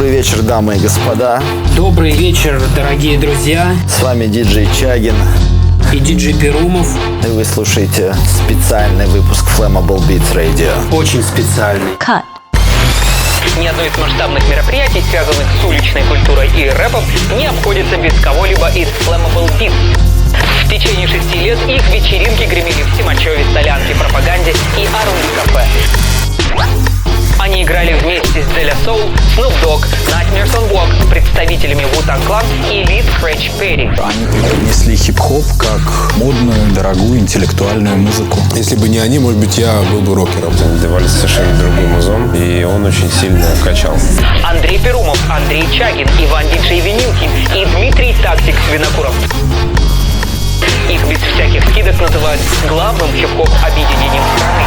Добрый вечер, дамы и господа. Добрый вечер, дорогие друзья. С вами диджей Чагин и диджей Перумов. И вы слушаете специальный выпуск Flammable Beats Radio. Очень специальный. Cut. Ни одно из масштабных мероприятий, связанных с уличной культурой и рэпом, не обходится без кого-либо из Flammable Beats. В течение 6 лет их вечеринки гремели в Симачеве, Солянке, Пропаганде и R&B кафе. Они играли вместе с De La Soul, Snoop Dogg, Nightmares on Block, представителями Wu-Tang Clan и Lil Scratch Perry. Они преподнесли хип-хоп как модную, дорогую, интеллектуальную музыку. Если бы не они, может быть, я был бы рокером. Давали совершенно другой музон, и он очень сильно качал. Андрей Перумов, Андрей Чагин, Иван Диджей Винилкин и Дмитрий Тактик Винокуров. Их без всяких скидок называют главным хип-хоп объединением страны.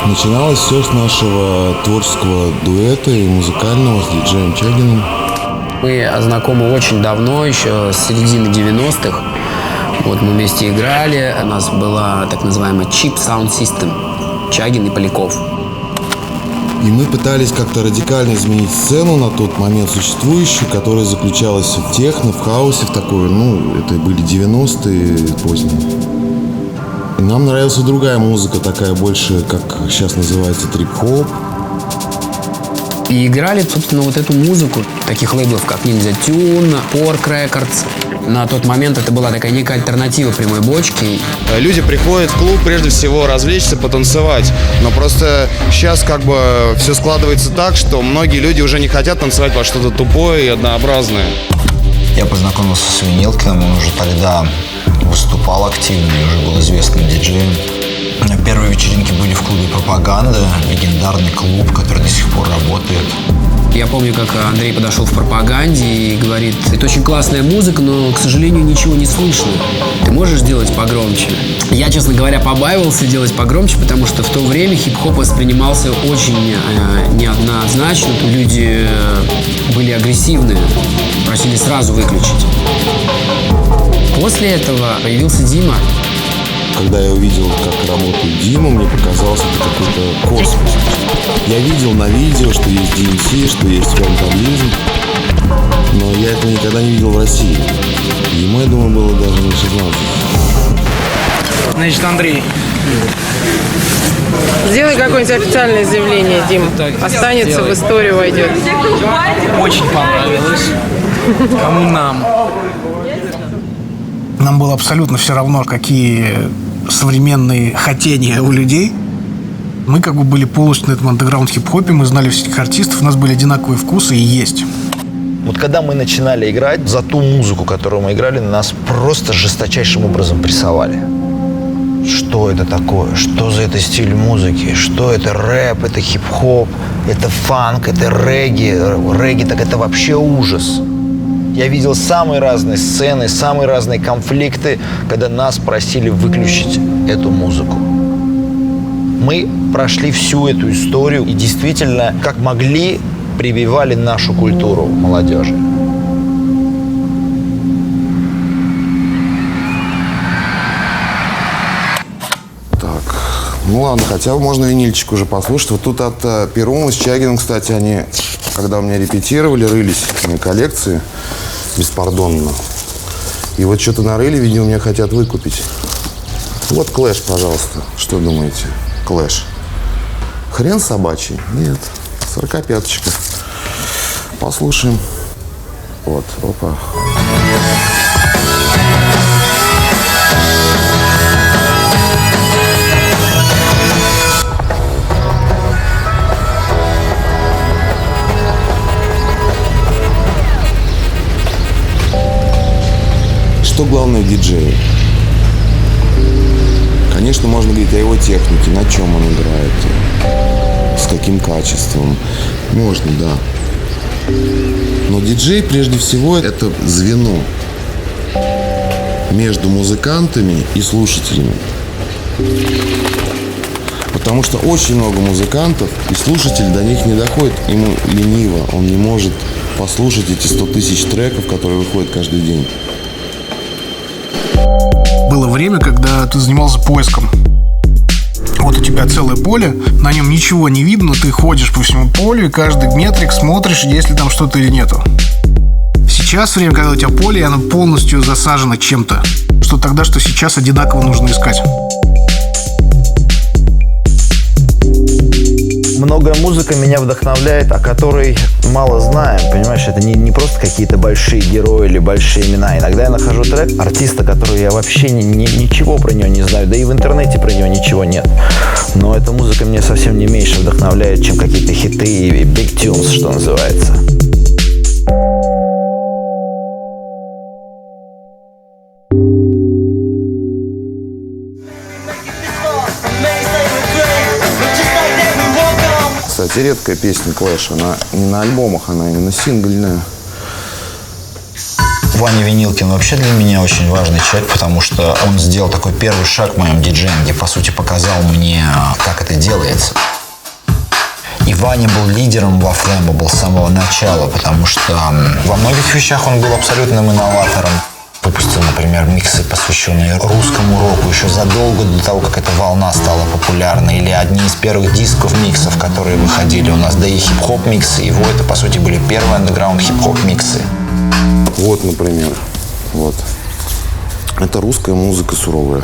Начиналось все с нашего творческого дуэта и музыкального с диджеем Чагиным. Мы знакомы очень давно, еще с середины 90-х. Вот мы вместе играли. У нас была так называемая Cheap Sound System. Чагин и Поляков. И мы пытались как-то радикально изменить сцену на тот момент существующую, которая заключалась в техно, в хаосе, в такой, это были 90-е поздние. И нам нравилась другая музыка, такая больше, как сейчас называется, трип-хоп. И играли, собственно, вот эту музыку таких лейблов, как Ninja Tune, Pork Records. На тот момент это была такая некая альтернатива прямой бочке. Люди приходят в клуб прежде всего развлечься, потанцевать. Но просто сейчас все складывается так, что многие люди уже не хотят танцевать под что-то тупое и однообразное. Я познакомился с Винилкиным, он уже тогда выступал активно и уже был известным диджеем. Первые вечеринки были в клубе «Пропаганда», легендарный клуб, который до сих пор работает. Я помню, как Андрей подошел в «Пропаганде» и говорит: это очень классная музыка, но, к сожалению, ничего не слышно. Ты можешь сделать погромче? Я, честно говоря, побаивался делать погромче, потому что в то время хип-хоп воспринимался очень неоднозначно. Люди были агрессивны, просили сразу выключить. После этого появился Дима. Когда я увидел, как работает Дима, мне показалось, это какой-то космос. Я видел на видео, что есть DMC, что есть фронтализм, но я этого никогда не видел в России. Ему, я думаю, было даже не 16. Значит, Андрей, сделай какое-нибудь официальное заявление, Дим. Останется в историю, войдет. очень понравилось. Кому нам? Нам было абсолютно все равно, какие современные хотения у людей. Мы были полностью на этом андеграунд хип-хопе, мы знали всех артистов, у нас были одинаковые вкусы и есть. Вот когда мы начинали играть, за ту музыку, которую мы играли, нас просто жесточайшим образом прессовали. Что это такое? Что за это стиль музыки? Что это рэп? Это хип-хоп? Это фанк? Это регги? Регги, так это вообще ужас. Я видел самые разные сцены, самые разные конфликты, когда нас просили выключить эту музыку. Мы прошли всю эту историю и действительно, как могли, прививали нашу культуру молодежи. Так, ладно, хотя бы можно винильчик уже послушать. Вот тут от Перумова с Чагиным, кстати, они, когда у меня репетировали, рылись в моей коллекции беспардонно. И вот что-то нарыли, видимо, меня хотят выкупить. Вот Клэш, пожалуйста. Что думаете? Клэш. Хрен собачий? Нет. 45-очка. Послушаем. Вот, опа. Что главное в диджее? Конечно, можно говорить о его технике, на чем он играет, с каким качеством. Можно, да. Но диджей, прежде всего, это звено между музыкантами и слушателями. Потому что очень много музыкантов, и слушатель до них не доходит. Ему лениво, он не может послушать эти 100 тысяч треков, которые выходят каждый день. Было время, когда ты занимался поиском. Вот у тебя целое поле, на нем ничего не видно, ты ходишь по всему полю и каждый метрик смотришь, есть ли там что-то или нету. Сейчас время, когда у тебя поле, и оно полностью засажено чем-то. Что тогда, что сейчас одинаково нужно искать. Многое музыка меня вдохновляет, о которой мало знаем, понимаешь? Это не просто какие-то большие герои или большие имена. Иногда я нахожу трек артиста, который я вообще ничего про него не знаю, да и в интернете про него ничего нет. Но эта музыка меня совсем не меньше вдохновляет, чем какие-то хиты и big tunes, что называется. Кстати, редкая песня Clash, она не на альбомах, она именно сингольная. Ваня Винилкин вообще для меня очень важный человек, потому что он сделал такой первый шаг в моем диджеинге, по сути, показал мне, как это делается. И Ваня был лидером во Flammable с самого начала, потому что во многих вещах он был абсолютным инноватором. Выпустил, например, миксы, посвященные русскому року, еще задолго до того, как эта волна стала популярной. Или одни из первых дисков миксов, которые выходили у нас. Да и хип-хоп миксы. Его это, по сути, были первые андеграунд хип-хоп миксы. Вот, например. Вот. Это русская музыка суровая.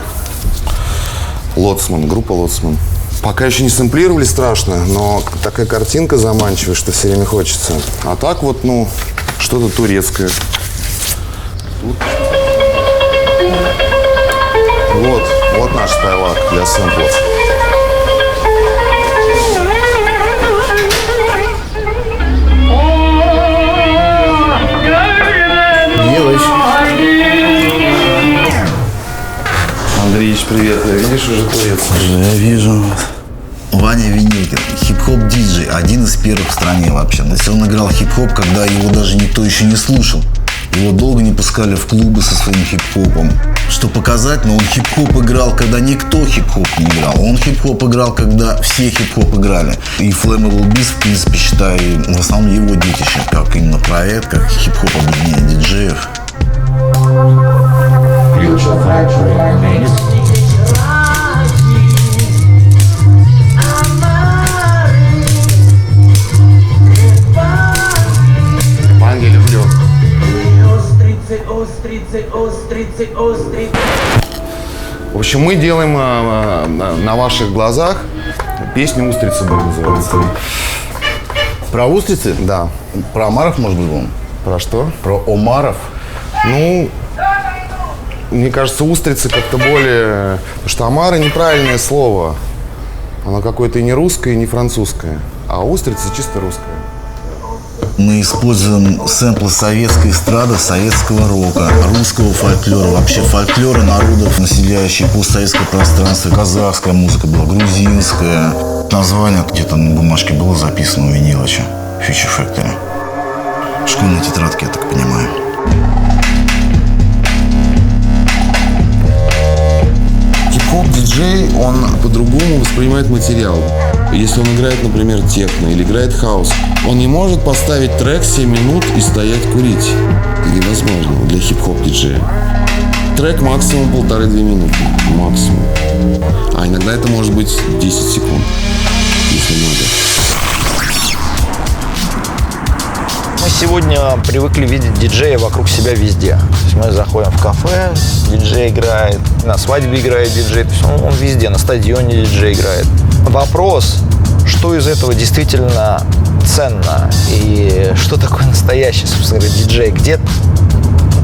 Лоцман, группа Лоцман. Пока еще не сэмплировали страшно, но такая картинка заманчивая, что все время хочется. А так вот, что-то турецкое. Вот наш спайлак для сэмплов. Андреевич, привет. Видишь, уже турец. Я вижу. Ваня Винилкин, хип-хоп диджей, один из первых в стране вообще. То есть он играл хип-хоп, когда его даже никто еще не слушал. Его долго не пускали в клубы со своим хип-хопом. Что показать, но он хип-хоп играл, когда никто хип-хоп не играл. Он хип-хоп играл, когда все хип-хоп играли. И Flammable Beats, в принципе, считаю, в основном его детище, как именно проект, как хип-хоп объединение диджеев. В общем, мы делаем на ваших глазах песню «Устрицы» будет называться. Про устрицы? Да. Про омаров, может быть, вам? Про что? Про омаров? Мне кажется, устрицы как-то более... Потому что омары неправильное слово. Оно какое-то и не русское, и не французское. А устрицы чисто русское. Мы используем сэмплы советской эстрады, советского рока, русского фольклора, вообще фольклора народов, населяющих постсоветское пространство. Казахская музыка была, грузинская. Название где-то на бумажке было записано у Винилыча, Future Factory. Школьной тетрадке, я так понимаю. Хип-хоп-диджей, он по-другому воспринимает материал. Если он играет, например, техно или играет хаус, он не может поставить трек 7 минут и стоять курить. Это невозможно для хип-хоп-диджея. Трек максимум 1,5-2 минуты. Максимум. А иногда это может быть 10 секунд, если надо. Мы сегодня привыкли видеть диджея вокруг себя везде. То есть мы заходим в кафе, диджей играет, на свадьбе играет диджей. То есть он везде, на стадионе диджей играет. Вопрос, что из этого действительно ценно и что такое настоящий, собственно говоря, диджей? Где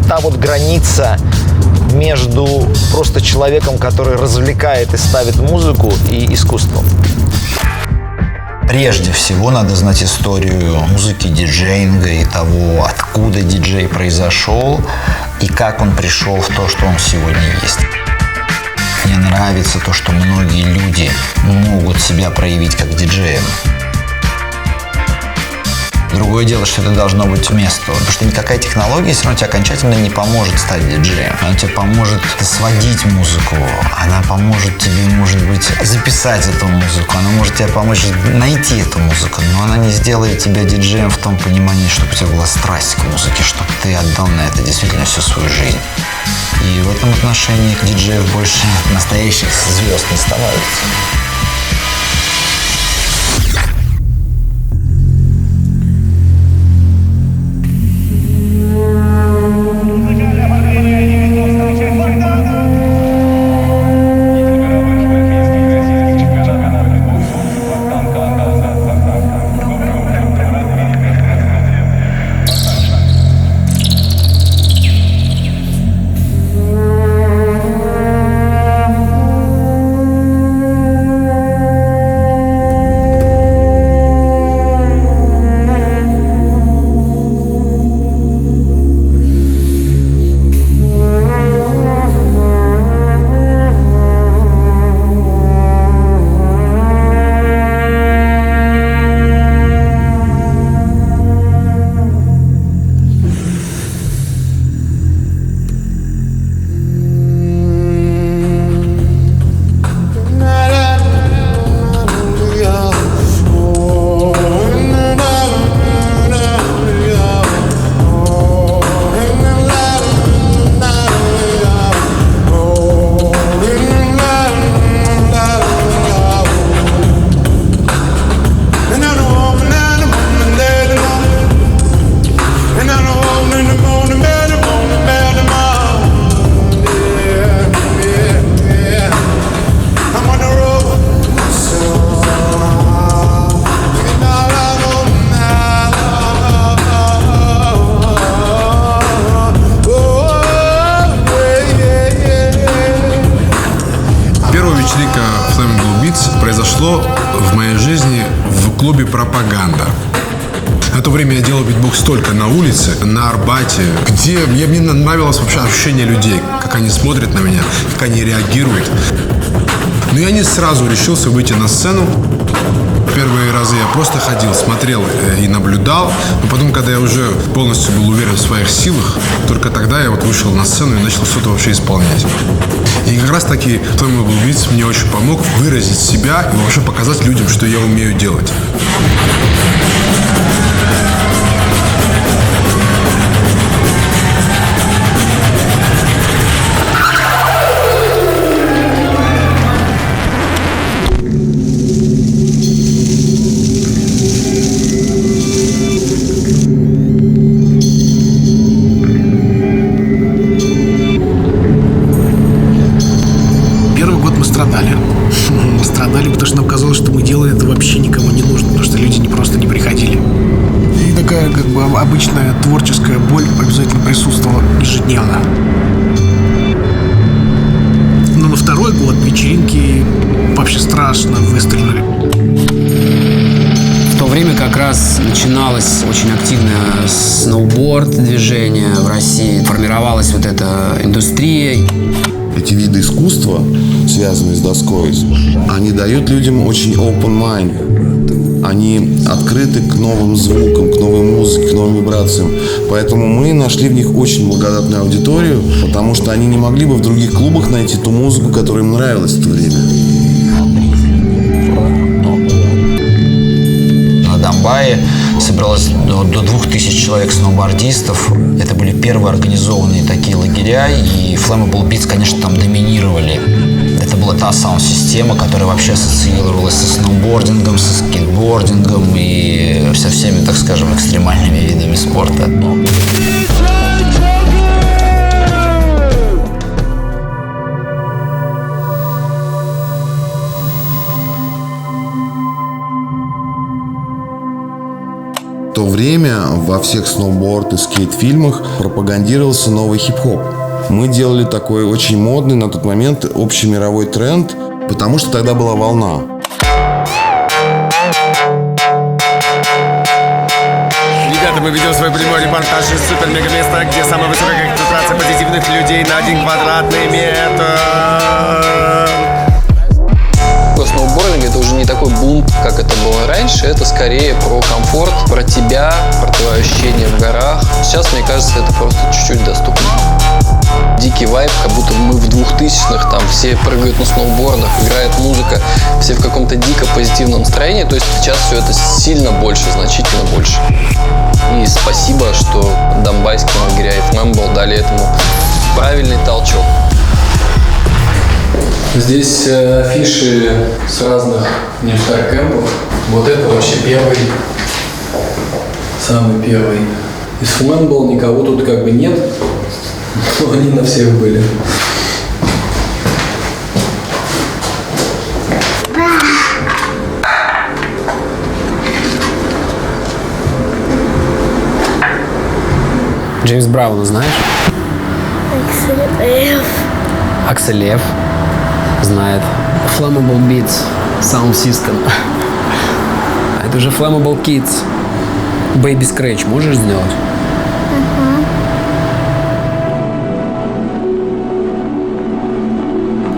та вот граница между просто человеком, который развлекает и ставит музыку, и искусством? Прежде всего надо знать историю музыки, диджеинга и того, откуда диджей произошел и как он пришел в то, что он сегодня есть. Мне нравится то, что многие люди могут себя проявить как диджеем. Другое дело, что это должно быть вместо. Потому что никакая технология все равно тебе окончательно не поможет стать диджеем. Она тебе поможет сводить музыку. Она поможет тебе, может быть, записать эту музыку, она может тебе помочь найти эту музыку, но она не сделает тебя диджеем в том понимании, чтобы у тебя была страсть к музыке, чтобы ты отдал на это действительно всю свою жизнь. И в этом отношении диджеев больше настоящих звезд не становится. Произошло в моей жизни в клубе «Пропаганда». В то время я делал битбокс только на улице, на Арбате, где мне нравилось вообще ощущение людей, как они смотрят на меня, как они реагируют. Но я не сразу решился выйти на сцену. Первые разы я просто ходил, смотрел и наблюдал. Но потом, когда я уже полностью был уверен в своих силах, только тогда я вышел на сцену и начал что-то вообще исполнять. И как раз таки Flammable Beats мне очень помог выразить себя и вообще показать людям, что я умею делать. Страдали, потому что нам казалось, что мы делаем это вообще никому не нужно, потому что люди просто не приходили. И такая как бы обычная творческая боль обязательно присутствовала ежедневно. Но на второй год вечеринки вообще страшно выстрелили. В то время как раз начиналось очень активное сноуборд-движение в России. Формировалась вот эта индустрия. Эти виды искусства, связанные с доской, они дают людям очень open mind. Они открыты к новым звукам, к новой музыке, к новым вибрациям. Поэтому мы нашли в них очень благодатную аудиторию, потому что они не могли бы в других клубах найти ту музыку, которая им нравилась в то время. На Донбайе собралось до 2000 человек сноубордистов. Это были первые организованные такие лагеря, и Flammable Beats, конечно, там доминировали. Это была та саунд-система, которая вообще ассоциировалась со сноубордингом, со скейтбордингом и со всеми, так скажем, экстремальными видами спорта. В то время во всех сноуборд и скейт-фильмах пропагандировался новый хип-хоп. Мы делали такой очень модный на тот момент общемировой тренд, потому что тогда была волна. Ребята, мы ведем свой прямой репортаж из супер-мега-места, где самая высокая концентрация позитивных людей на 1 квадратный метр. Сноубординг — это уже не такой бунт, как это было раньше. Это скорее про комфорт, про тебя, про твое ощущение в горах. Сейчас, мне кажется, это просто чуть-чуть доступнее. Дикий вайб, как будто мы в 2000-х, там все прыгают на сноубордах, играет музыка, все в каком-то дико позитивном настроении. То есть сейчас все это сильно больше, значительно больше. И спасибо, что Донбайский лагеря и Флэмбл дали этому правильный толчок. Здесь афиши с разных нефтаркэмпов. Вот это вообще первый, самый первый. Из Флэмбл никого тут как бы нет, но они на всех были. Джеймс Брауна знаешь? Аксель Лев знает. Flammable Beats, Sound System. Это же Flammable Kids. Baby Scratch можешь сделать?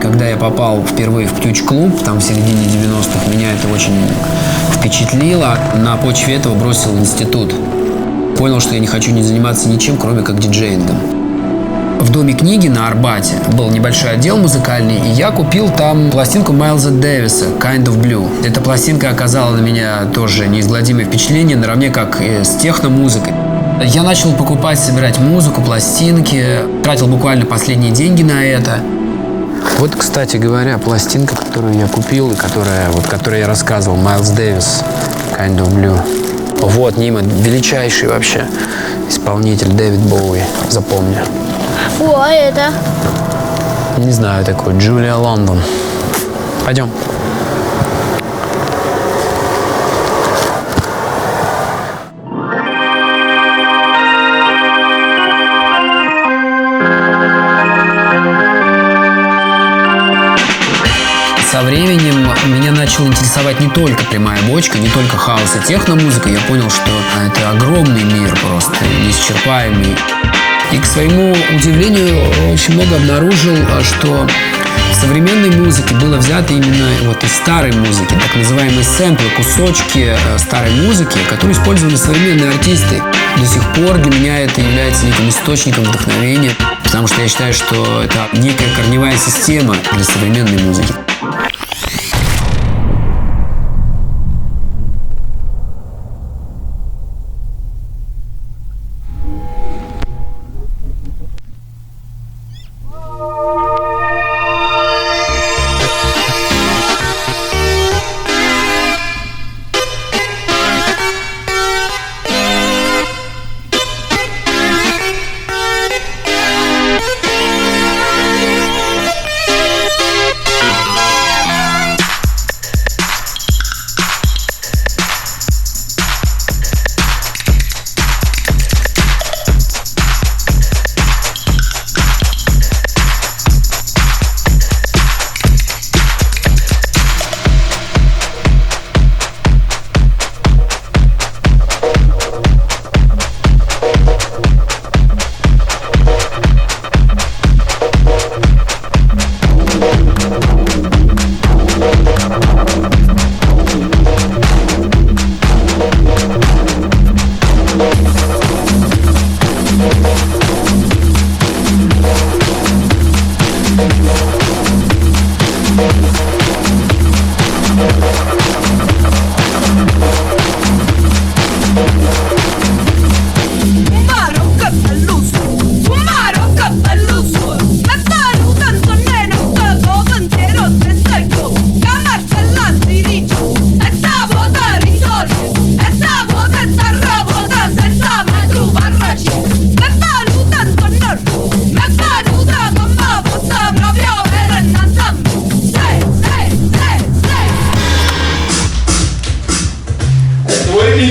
Когда я попал впервые в Птюч-клуб, там в середине 90-х, меня это очень впечатлило. На почве этого бросил институт. Понял, что я не хочу не заниматься ничем, кроме как диджеингом. В Доме книги на Арбате был небольшой отдел музыкальный, и я купил там пластинку Майлза Дэвиса «Kind of Blue». Эта пластинка оказала на меня тоже неизгладимое впечатление, наравне как и с техно-музыкой. Я начал покупать, собирать музыку, пластинки, тратил буквально последние деньги на это. Вот, кстати говоря, пластинка, которую я купил, и которой я рассказывал, Майлз Дэвис, «Kind of Blue». Вот, Нима, величайший вообще исполнитель Дэвид Боуи, запомни. О, а это? Не знаю такой, Джулия Лондон. Пойдем. Со временем меня начала интересовать не только прямая бочка, не только хаос и техно-музыка. Я понял, что это огромный мир просто, неисчерпаемый. И, к своему удивлению, очень много обнаружил, что в современной музыке было взято именно вот из старой музыки, так называемые сэмплы, кусочки старой музыки, которые использовали современные артисты. До сих пор для меня это является неким источником вдохновения, потому что я считаю, что это некая корневая система для современной музыки.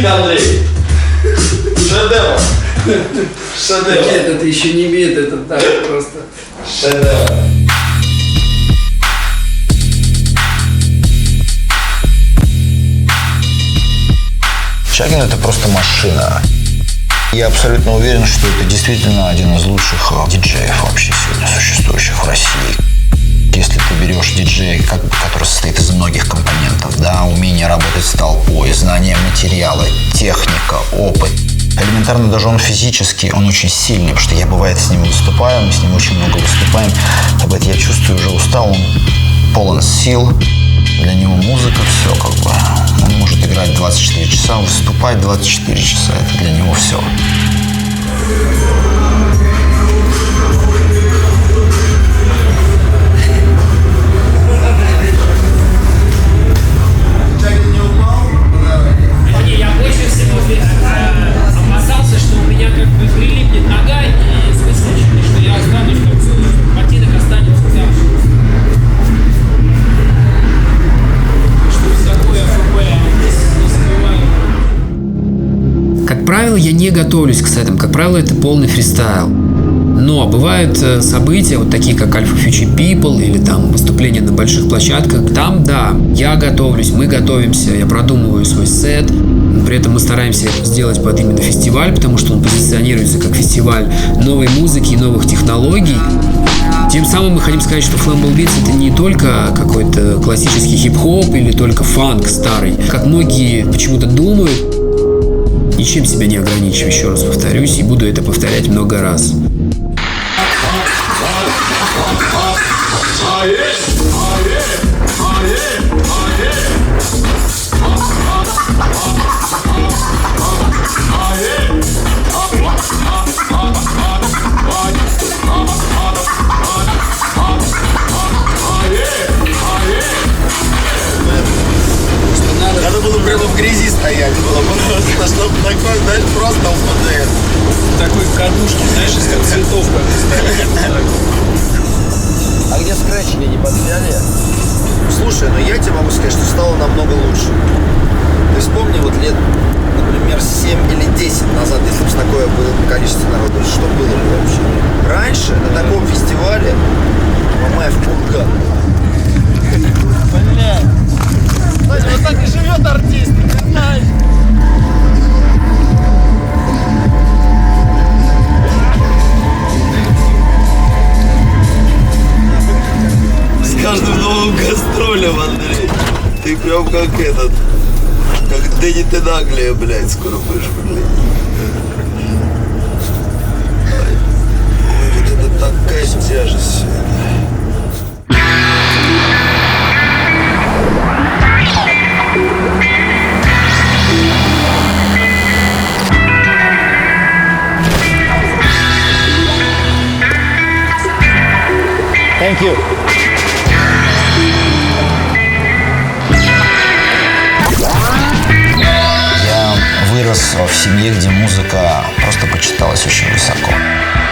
Андрей. Шедевр. Шедевр. Нет, это еще не бит, это так просто. Шедевр. Чагин — это просто машина. Я абсолютно уверен, что это действительно один из лучших диджеев вообще сегодня существующих в России. Если ты берешь диджея, который состоит из многих компонентов, да, умение работать с толпой, знание материала, техника, опыт. Элементарно даже он физически, он очень сильный, потому что я, бывает, с ним выступаю, мы с ним очень много выступаем. Я чувствую, уже устал, он полон сил. Для него музыка, все как бы. Он может играть 24 часа, выступать 24 часа. Это для него все. Я больше всего опасался, что у меня как бы прилипнет нога и смысл, что я останусь, как ботинок останется там. Что такое ФБ, не забываю. Как правило, я не готовлюсь к сетам, как правило, это полный фристайл. Но бывают события, вот такие как Alpha Future People или там выступления на больших площадках. Там, да, я готовлюсь, мы готовимся, я продумываю свой сет. При этом мы стараемся сделать под именно фестиваль, потому что он позиционируется как фестиваль новой музыки и новых технологий. Тем самым мы хотим сказать, что Flammable Beats — это не только какой-то классический хип-хоп или только фанк старый. Как многие почему-то думают, ничем себя не ограничиваю, еще раз повторюсь, и буду это повторять много раз. Надо было прямо в грязи стоять, было просто, чтобы такой, знаешь, просто ЛПД. Такой кадушки, знаешь, из цветов как. А где скретчинги не подвяли? Слушай, ну я тебе могу сказать, что стало намного лучше. То есть помни, вот лет, например, 7 или 10 назад, если бы такое было количество народу, что было бы вообще? Раньше на таком фестивале Мамаев курган. Блядь. Знаете, вот так и живет артист, ты знаешь. С каждым новым гастролем, Андрей, ты прям как этот, как Дэнни Тенаглия, блядь, скоро будешь, блядь. Ой, вот это такая тяжесть. Thank you. Я вырос в семье, где музыка просто почиталась очень высоко.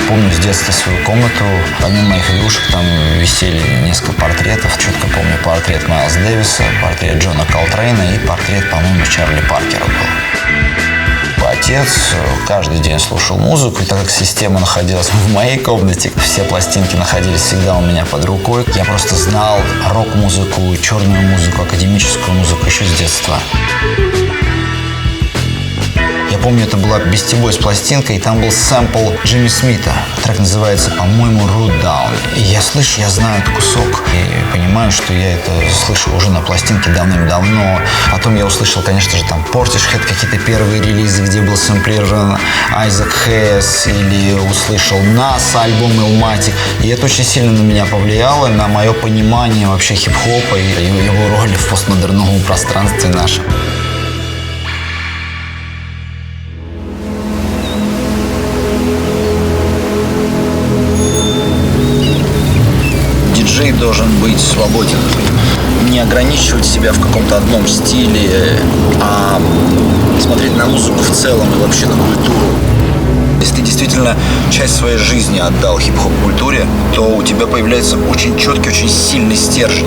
Помню с детства свою комнату. Помимо моих игрушек там висели несколько портретов. Четко помню портрет Майлза Дэвиса, портрет Джона Колтрейна и портрет, по-моему, Чарли Паркера был. Отец каждый день слушал музыку, и так как система находилась в моей комнате, все пластинки находились всегда у меня под рукой. Я просто знал рок-музыку, черную музыку, академическую музыку еще с детства. Я помню, это была Beastie Boys пластинка, и там был сэмпл Джимми Смита. Трек называется, по-моему, Root Down. И я слышу, я знаю этот кусок, и понимаю, что я это слышал уже на пластинке давным-давно. Потом я услышал, конечно же, там Portishead, какие-то первые релизы, где был сэмплирован Айзек Хэс, или услышал Нас, альбом Illmatic. И это очень сильно на меня повлияло, на мое понимание вообще хип-хопа и его роли в постмодерновом пространстве нашем. Диджей должен быть свободен, не ограничивать себя в каком-то одном стиле, а смотреть на музыку в целом и вообще на культуру. Если ты действительно часть своей жизни отдал хип-хоп-культуре, то у тебя появляется очень четкий, очень сильный стержень.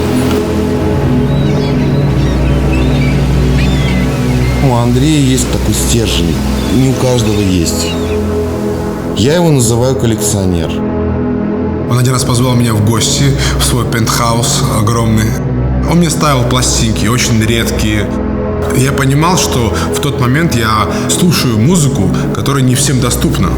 У Андрея есть такой стержень, не у каждого есть. Я его называю коллекционер. Он один раз позвал меня в гости в свой пентхаус огромный. Он мне ставил пластинки, очень редкие. Я понимал, что в тот момент я слушаю музыку, которая не всем доступна.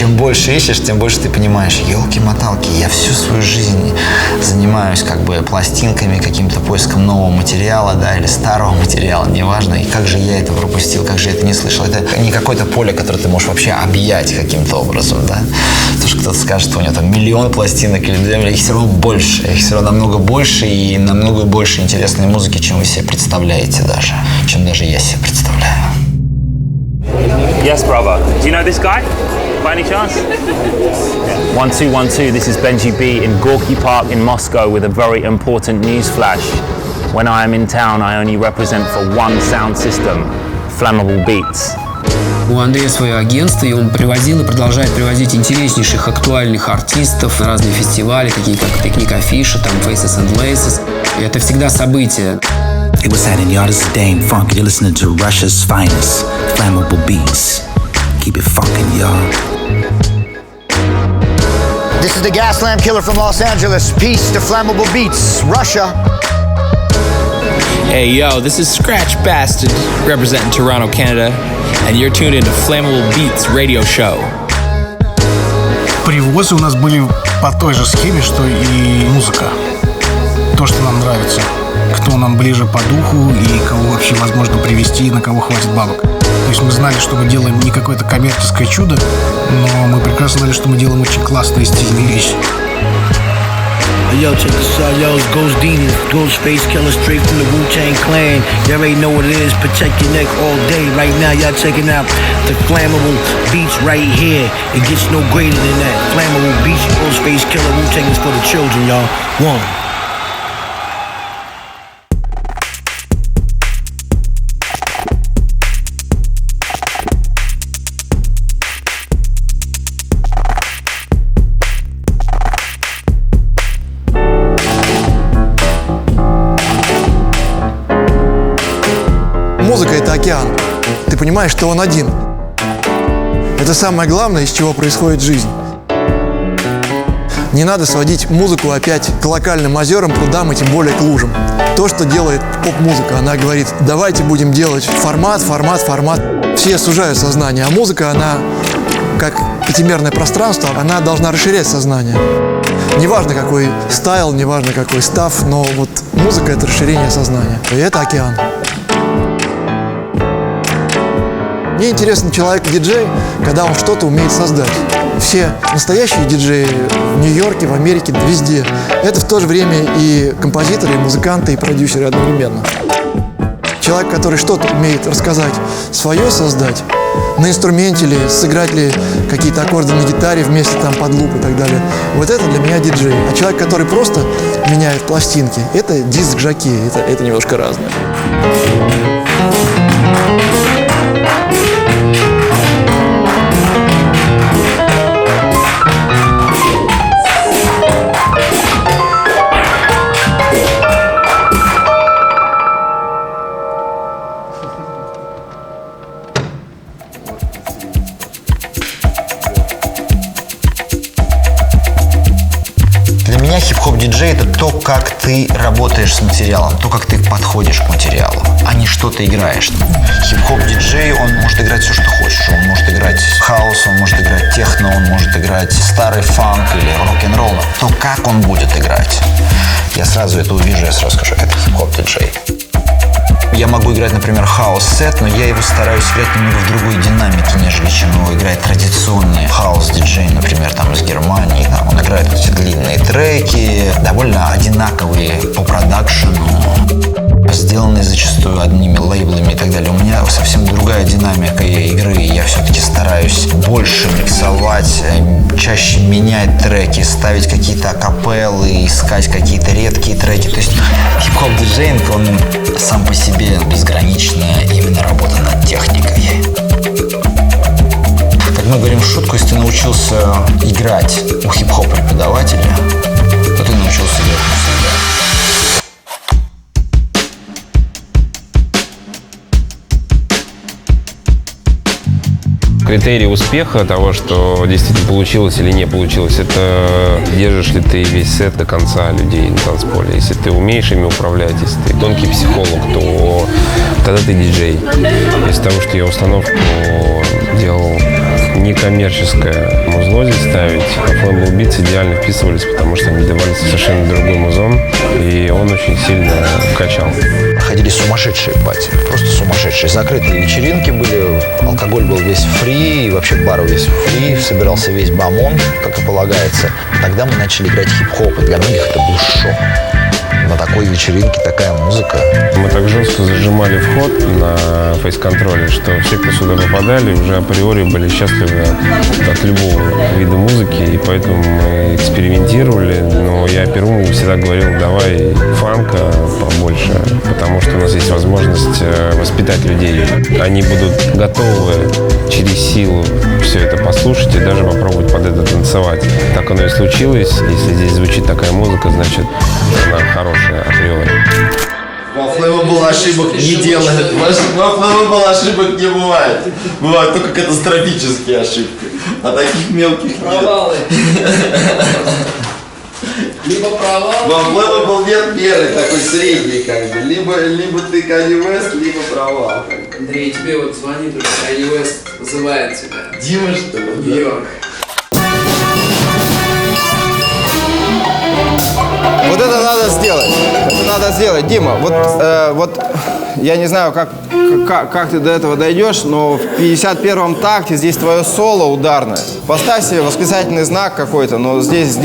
чем больше ищешь, тем больше ты понимаешь, елки-моталки, я всю свою жизнь занимаюсь как бы пластинками, каким-то поиском нового материала, да, или старого материала, неважно. И как же я это пропустил, как же я это не слышал. Это не какое-то поле, которое ты можешь вообще объять каким-то образом, да. Потому что кто-то скажет, что у него там миллион пластинок или 2 миллиона, их все равно больше. Их все равно намного больше и намного больше интересной музыки, чем вы себе представляете даже. Чем даже я себе представляю. Yes, brother. Do you know this guy, by any chance? 1212, this is Benji B in Gorky Park in Moscow with a very important news flash. When I am in town, I only represent for one sound system, Flammable Beats. У Андрея свое агентство, и он привозил и продолжает привозить интереснейших актуальных артистов на разные фестивали, такие как Пикник Афиша, там Faces and Laces. И это всегда событие. Hey, what's happening, y'all? This is Dame Funk. You're listening to Russia's finest, Flammable Beats. Keep it funkin', y'all. This is the Gaslamp Killer from Los Angeles. Peace to Flammable Beats, Russia. Hey, yo, this is Scratch Bastard, representing Toronto, Canada, and you're tuned into Flammable Beats radio show. Привозы у нас были по той же схеме, что и музыка. То, что нам нравится. Кто нам ближе по духу и кого вообще возможно привести, и на кого хватит бабок. То есть мы знали, что мы делаем не какое-то коммерческое чудо, но мы прекрасно знали, что мы делаем очень классные стильные вещи. Yo, check this out, yo, it's Ghost Demon, Ghostface Killer straight from the Wu-Tang Clan. You already know what it is, protect your neck all day. Right now, y'all checking out the Flammable Beats right here. It gets no greater than that. Flammable Beats, Ghostface Killer, Wu-Tang is for the children, y'all. One. Музыка — это океан. Ты понимаешь, что он один. Это самое главное, из чего происходит жизнь. Не надо сводить музыку опять к локальным озерам, прудам и тем более к лужам. То, что делает поп-музыка, она говорит, давайте будем делать формат. Все сужают сознание, а музыка, она как пятимерное пространство, она должна расширять сознание. Неважно, какой стайл, неважно, какой став, но вот музыка — это расширение сознания. И это океан. Мне интересен человек-диджей, когда он что-то умеет создать. Все настоящие диджеи в Нью-Йорке, в Америке, везде. Это в то же время и композиторы, и музыканты, и продюсеры одновременно. Человек, который что-то умеет рассказать, свое создать, на инструменте ли, сыграть ли какие-то аккорды на гитаре вместе там под луп и так далее. Вот это для меня диджей. А человек, который просто меняет пластинки, это диск-жокей. Это немножко разное. Хип-хоп-диджей — это то, как ты работаешь с материалом, то, как ты подходишь к материалу, а не что ты играешь. Хип-хоп-диджей, он может играть все, что хочешь. Он может играть хаос, он может играть техно, он может играть старый фанк или рок-н-ролл. То, как он будет играть. Я сразу это увижу, я сразу скажу, это хип-хоп-диджей. Я могу играть, например, хаус-сет, но я его стараюсь играть немного в другой динамике, нежели чем его играет традиционный хаус-диджей, например, там из Германии. Там он играет эти длинные треки, довольно одинаковые по продакшену, сделанные зачастую одними лейблами и так далее. У меня совсем другая динамика игры, и я все-таки стараюсь больше миксовать, чаще менять треки, ставить какие-то акапеллы, искать какие-то редкие треки. То есть хип-хоп-диджейнг, он сам по себе безграничная именно работа над техникой. Как мы говорим в шутку, если ты научился играть у хип-хоп преподавателя, то ты научился играть навсегда. Критерий успеха того, что действительно получилось или не получилось, это держишь ли ты весь сет до конца людей на танцполе. Если ты умеешь ими управлять, если ты тонкий психолог, то тогда ты диджей. Из того, что я установку делал некоммерческое музло здесь ставить. Flammable Beats идеально вписывались, потому что они давали совершенно другой музон, и он очень сильно качал. Проходили сумасшедшие пати, просто сумасшедшие. Закрытые вечеринки были, алкоголь был весь фри, и вообще бар весь фри, собирался весь бамон, как и полагается. Тогда мы начали играть хип-хоп, и для многих это был шок. На такой вечеринке такая музыка. Мы так жестко зажимали вход на фейс-контроле, что все, кто сюда попадали, уже априори были счастливы от любого вида музыки, и поэтому мы экспериментировали. Но я первому всегда говорил, давай фанка побольше, потому что у нас есть возможность воспитать людей. Они будут готовы через силу все это послушать и даже попробовать под это танцевать. Так оно и случилось. Если здесь звучит такая музыка, значит, она хорошая априори. Во Flammable ошибок не делает. Во Flammable ошибок не бывает. Бывают только катастрофические ошибки. А таких мелких провалы. Либо провал. Во Flammable нет меры такой средней, как бы. Либо ты Kanye West, либо провал. Андрей, тебе вот звонит уже Kanye West, вызывает тебя. Дима, что ли? Нью-Йорк. Вот это надо сделать. Это надо сделать. Дима, вот я не знаю, как ты до этого дойдешь, но в 51-м такте здесь твое соло ударное. Поставь себе восклицательный знак какой-то, но здесь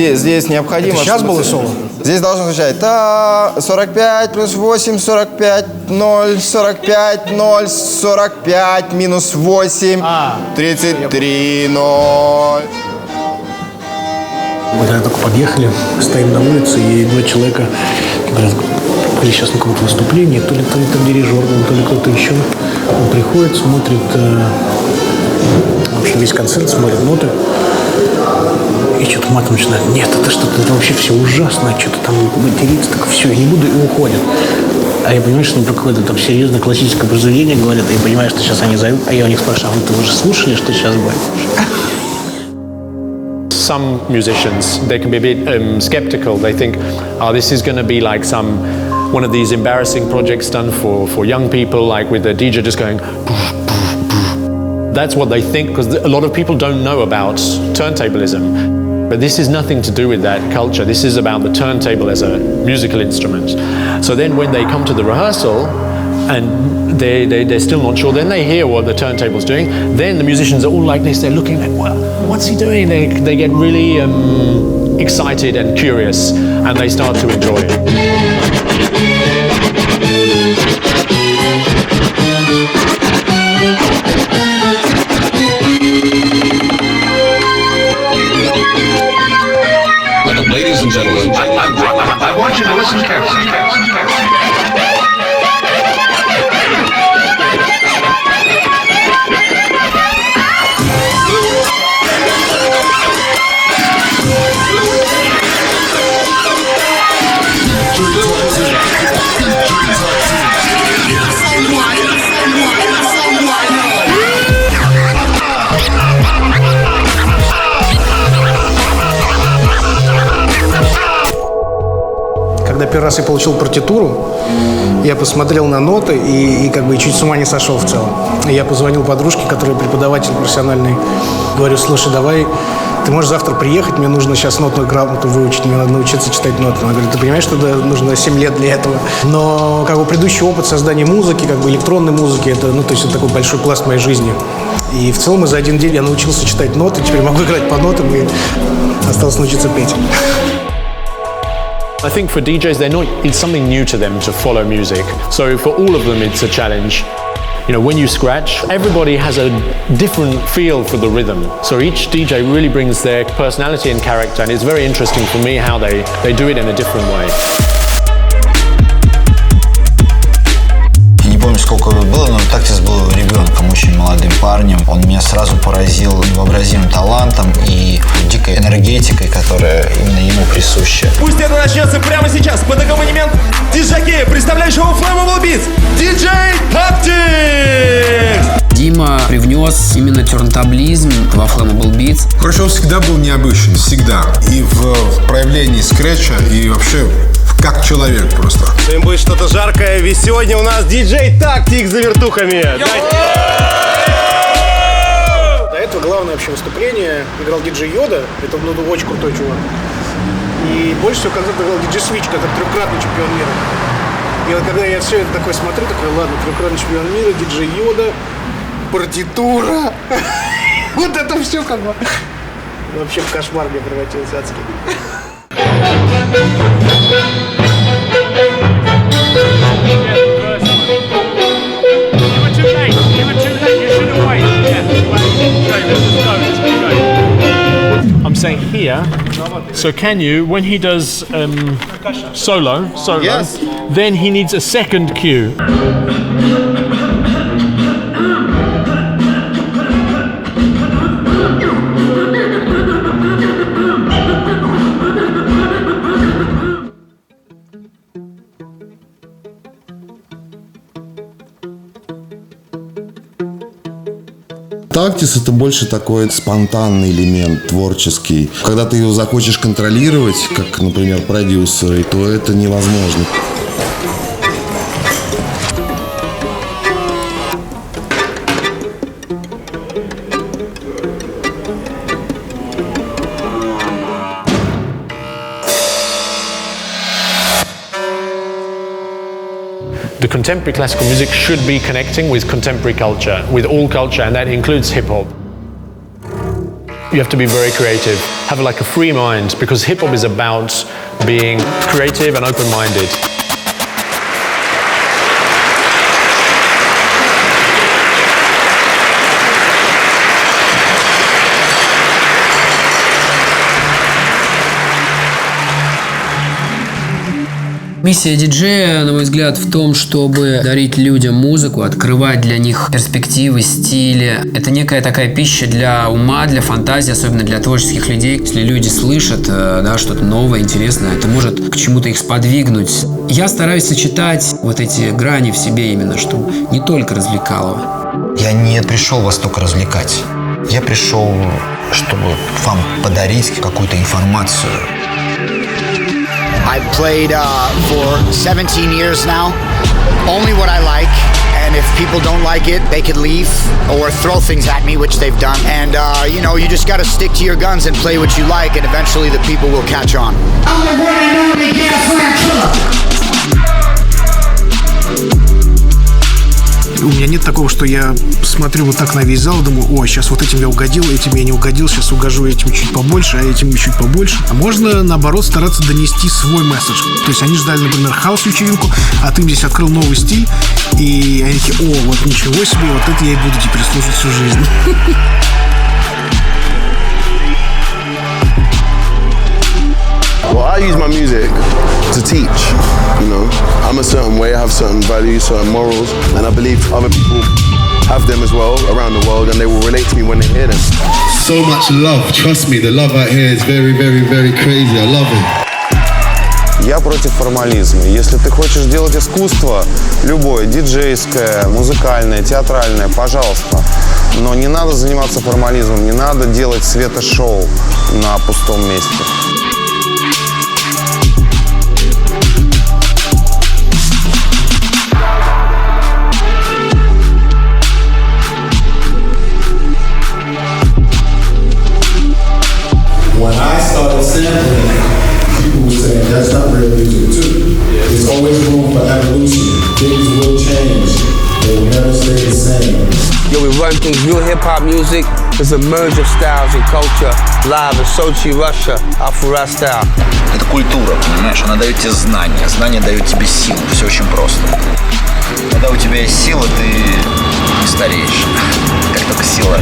необходимо... Это сейчас было соло? Здесь должно звучать 45 плюс 8, 45, 0, 45, 0, 45, минус 8, 33, 0. Мы тогда только подъехали, стоим на улице, и два человека говорят, были сейчас на каком-то выступлении, то ли там дирижер, то ли кто-то еще. Он приходит, смотрит, в общем, весь концерт, смотрит ноты, и что-то матом начинает. Нет, это что-то, это вообще все ужасно, что-то там материться, так все, я не буду, и уходит. А я понимаю, что про какое-то там серьезное классическое произведение говорят, и я понимаю, что сейчас они зовут, а я у них спрашиваю, а вы уже слушали, что сейчас будет? Some musicians, they can be a bit skeptical. They think, oh, this is going to be like one of these embarrassing projects done for young people, like with the DJ just going. That's what they think, because a lot of people don't know about turntablism. But this is nothing to do with that culture. This is about the turntable as a musical instrument. So then when they come to the rehearsal, and they're still not sure. Then they hear what the turntable's doing. Then the musicians are all like this. They're looking at, well, what's he doing? They get really excited and curious, and they start to enjoy it. Ladies and gentlemen, I want you to listen carefully. Когда первый раз я получил партитуру, я посмотрел на ноты и как бы чуть с ума не сошел в целом. Я позвонил подружке, которая преподаватель профессиональный. Говорю, слушай, давай, ты можешь завтра приехать, мне нужно сейчас нотную грамоту выучить, мне надо научиться читать ноты. Она говорит, ты понимаешь, что нужно 7 лет для этого? Но как бы предыдущий опыт создания музыки, как бы электронной музыки, это, то есть это такой большой пласт моей жизни. И в целом за один день я научился читать ноты, теперь могу играть по нотам и осталось научиться петь. I think for DJs, it's something new to them to follow music. So for all of them, it's a challenge. You know, when you scratch, everybody has a different feel for the rhythm. So each DJ really brings their personality and character, and it's very interesting for me how they do it in a different way. Я не помню, сколько это было, но Тактис был ребенком, очень молодым парнем. Он меня сразу поразил невообразимым талантом и дикой энергетикой, которая именно ему присуща. Пусть это начнется прямо сейчас под аккомпанемент диджаки, представляющего Flammable Beats, диджей Tactics! Дима привнес именно тернтаблизм во Flammable Beats. Короче, он всегда был необычен, всегда. И в проявлении скретча, и вообще как человек просто. Им будет что-то жаркое, ведь сегодня у нас диджей Tactics за вертухами. главное вообще выступление играл диджей Йода. Это очень крутой чувак. И больше всего концерт играл диджей Switch, который трехкратный чемпион мира. И вот когда я все это такое смотрю, такой, ладно, трехкратный чемпион мира, диджей Йода, партитура. Вот это все как бы. Вообще в кошмар мне превратился адский. I'm saying here. So can you, when he does solo, Yes. then he needs a second cue. Тактис — это больше такой спонтанный элемент, творческий. Когда ты его захочешь контролировать, как, например, продюсеры, то это невозможно. The contemporary classical music should be connecting with contemporary culture, with all culture, and that includes hip-hop. You have to be very creative, have like a free mind, because hip-hop is about being creative and open-minded. Миссия диджея, на мой взгляд, в том, чтобы дарить людям музыку, открывать для них перспективы, стили. Это некая такая пища для ума, для фантазии, особенно для творческих людей. Если люди слышат что-то новое, интересное, это может к чему-то их сподвигнуть. Я стараюсь сочетать вот эти грани в себе именно, чтобы не только развлекало. Я не пришел вас только развлекать. Я пришел, чтобы вам подарить какую-то информацию. I've played for 17 years now. Only what I like. And if people don't like it, they could leave or throw things at me, which they've done. And, you just got to stick to your guns and play what you like, and eventually the people will catch on. I'm the one and only Gaslamp Killer. У меня нет такого, что я смотрю вот так на весь зал и думаю, ой, сейчас вот этим я угодил, этим я не угодил, сейчас угожу этим чуть побольше, а этим чуть побольше. А можно, наоборот, стараться донести свой месседж. То есть они ждали, например, хаус-вечеринку, а ты им здесь открыл новый стиль, и они такие, о, вот ничего себе, вот это я и буду теперь слушать всю жизнь. Well, I use my music to teach, I'm a certain way, I have certain values, certain morals, and I believe other people have them as well around the world, and they will relate to me when they hear them. So much love, trust me, the love out here is very, very, very crazy, I love it. Я против формализма. Если ты хочешь делать искусство, любое, диджейское, музыкальное, театральное, пожалуйста. Но не надо заниматься формализмом, не надо делать светошоу на пустом месте. When I started sampling, people were saying that's not real music too. There's always room for evolution. Things will change. They will never stay the same. Yo, we run things, real hip-hop music is a merge of styles and culture. Live in Sochi, Russia, Afro style. Это культура, понимаешь? Она дает тебе знания. Знания дают тебе силу. Все очень просто. Когда у тебя есть сила, ты не стареешь. Как только сила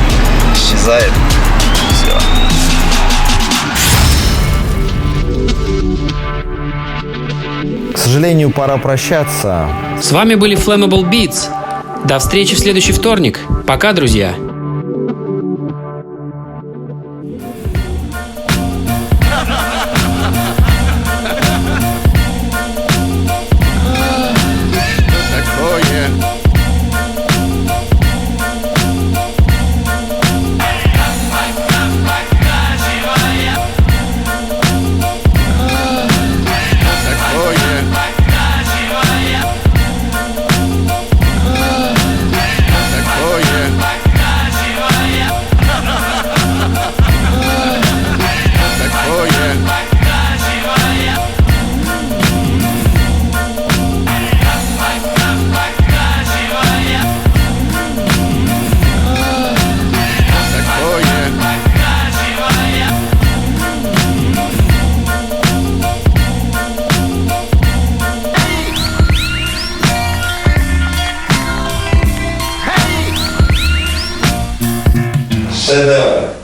исчезает, все. К сожалению, пора прощаться. С вами были Flammable Beats. До встречи в следующий вторник. Пока, друзья. Шедевр.